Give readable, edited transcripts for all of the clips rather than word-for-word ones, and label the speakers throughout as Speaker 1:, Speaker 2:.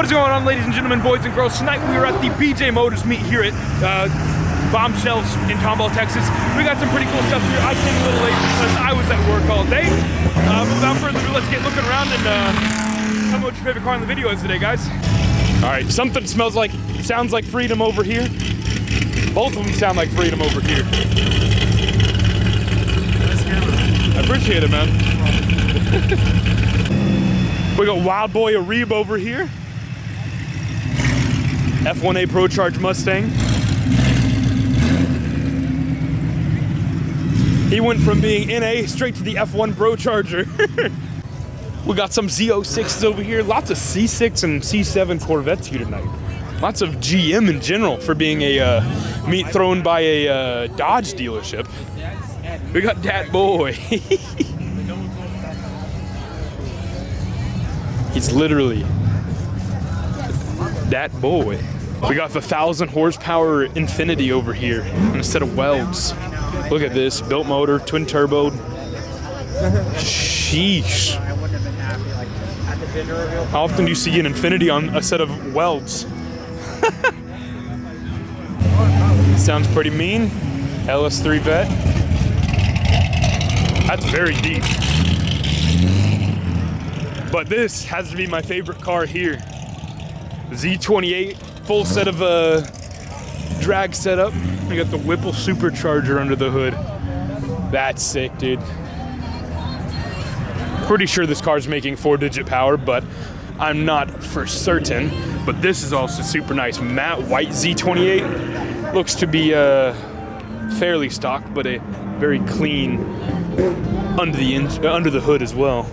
Speaker 1: What is going on, ladies and gentlemen, boys and girls? Tonight we are at the BJ Motors meet here at Bombshells in Tomball, Texas. We got some pretty cool stuff here. I came a little late because I was at work all day. But without further ado, let's get looking around and tell me what your favorite car in the video is today, guys. All right, something sounds like freedom over here. Both of them sound like freedom over here. I appreciate it, man. We got Wild Boy Arib over here. F1A Pro Charge Mustang. He went from being NA straight to the F1 Pro Charger. We got some Z06s over here. Lots of C6 and C7 Corvettes here tonight. Lots of GM in general for being a meat thrown by a Dodge dealership. We got Dat Boy. He's literally that boy. We got the 1,000 horsepower Infinity over here and a set of welds. Look at this, built motor, twin turbo. Sheesh. How often do you see an Infinity on a set of welds? Sounds pretty mean. LS3 vet. That's very deep. But this has to be my favorite car here. Z28, full set of drag setup. We got the Whipple supercharger under the hood. That's sick, dude. Pretty sure this car's making 4-digit power, but I'm not for certain. But this is also super nice. Matte white Z28. Looks to be fairly stock, but a very clean under the hood as well.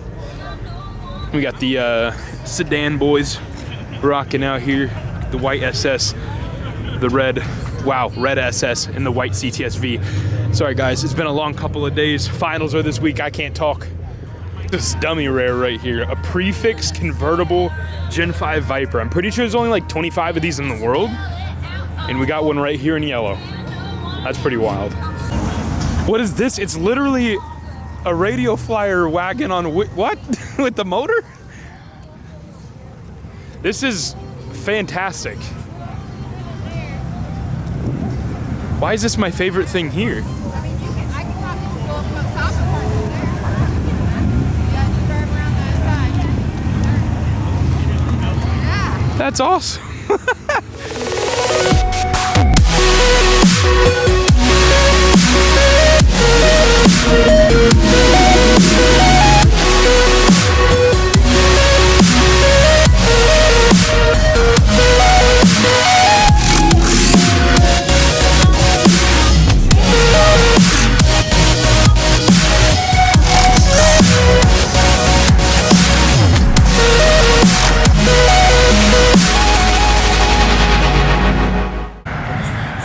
Speaker 1: We got the sedan boys rocking out here. The white SS, the red SS, and the white CTSV. Sorry guys, it's been a long couple of days. Finals are this week, I can't talk. This is dummy rare right here. A prefix convertible Gen 5 Viper. I'm pretty sure there's only like 25 of these in the world. And we got one right here in yellow. That's pretty wild. What is this? It's literally a radio flyer wagon on what? With the motor? This is fantastic. Why is this my favorite thing here?
Speaker 2: I mean, I can talk you go up top of it. Yeah, you drive around that side. Yeah.
Speaker 1: That's awesome.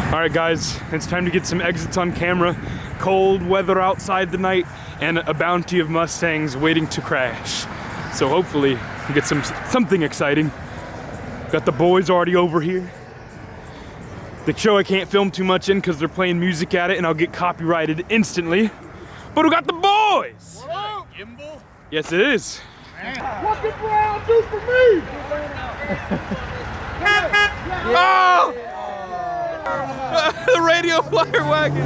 Speaker 1: Alright guys, it's time to get some exits on camera. Cold weather outside tonight and a bounty of Mustangs waiting to crash. So hopefully we get something exciting. Got the boys already over here. The show I can't film too much in because they're playing music at it and I'll get copyrighted instantly. But we got the boys!
Speaker 3: What up? Gimbal?
Speaker 1: Yes it is.
Speaker 3: What did Brown do for me?
Speaker 1: Oh! The radio flyer wagon.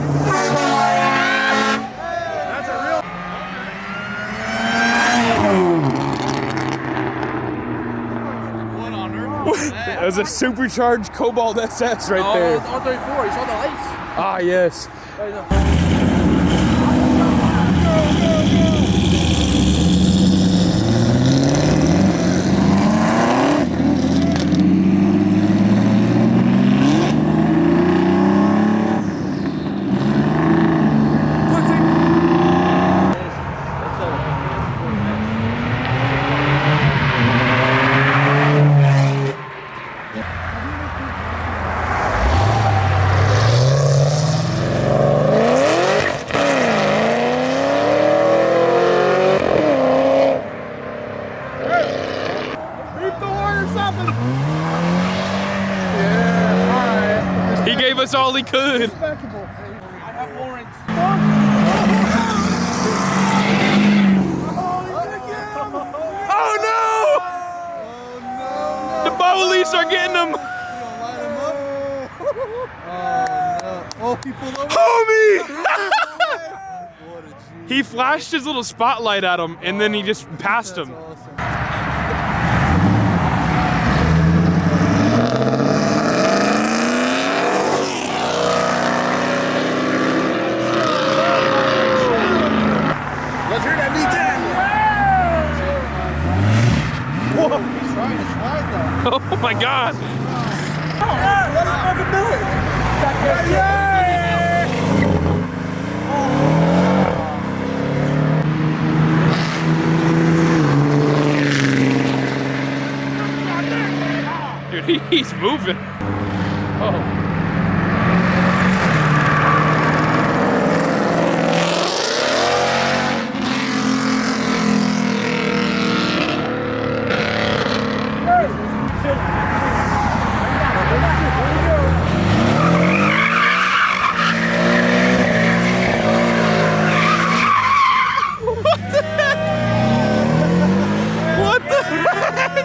Speaker 3: That's a real. What on earth was that?
Speaker 1: That was a supercharged Cobalt SS right there.
Speaker 3: It's R34. You saw the lights?
Speaker 1: Ah, yes. He gave us all he could.
Speaker 3: I have warrants.
Speaker 1: Oh no! The boat start getting them.
Speaker 3: Light him up. Oh no! Oh, he pulled over.
Speaker 1: Homie!
Speaker 3: What a G.
Speaker 1: He flashed his little spotlight at him, and then he just passed him.
Speaker 3: That's awesome. Let's hear that V10. Whoa! He's trying to slide though.
Speaker 1: Oh my God!
Speaker 3: Let him fucking do it!
Speaker 1: Dude, he's moving. Oh. What the heck?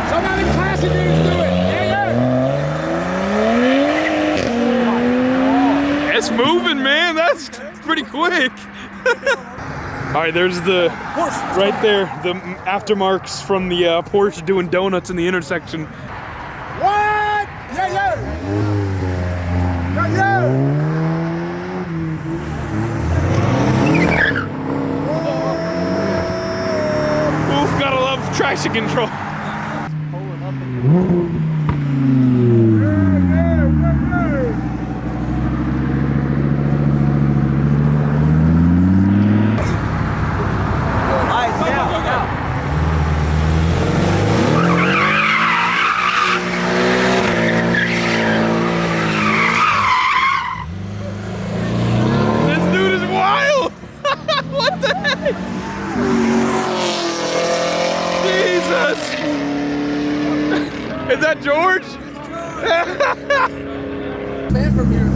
Speaker 3: Somebody classy dudes do it! Yeah!
Speaker 1: It's moving, man. That's pretty quick. All right, there's the right there, the aftermarks from the Porsche doing donuts in the intersection.
Speaker 3: What? Yeah, yeah! Yeah, yeah!
Speaker 1: Oof, gotta love traction control. This dude is wild. What the heck? Jesus. Is that George?
Speaker 3: Man from here.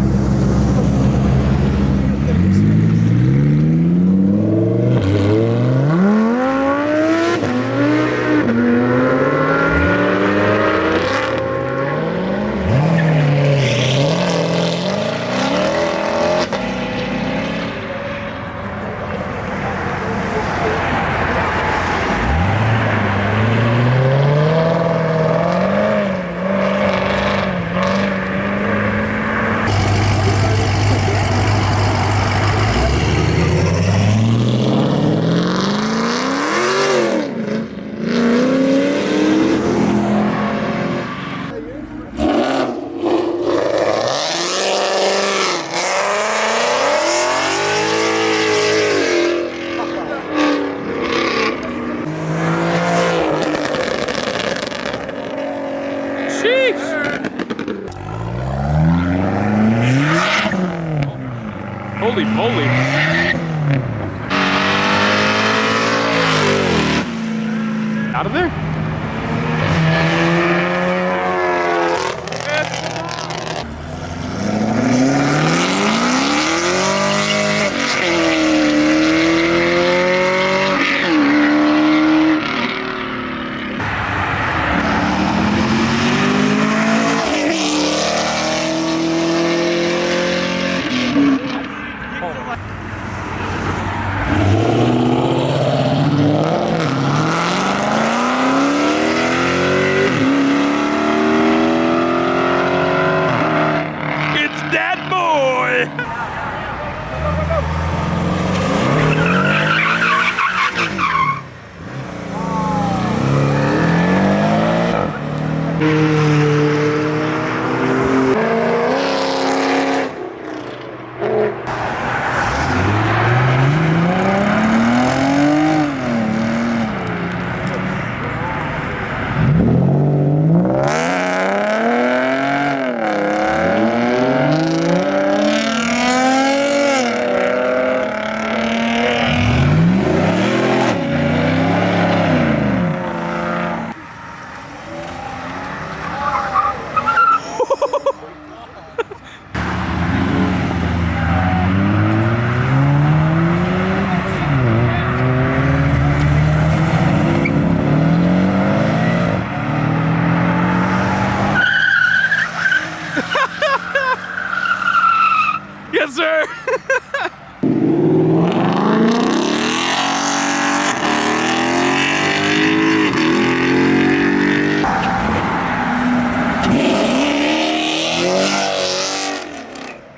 Speaker 1: Holy moly. Out of there?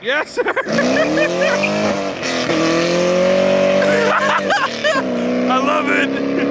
Speaker 1: Yes, sir. I love it.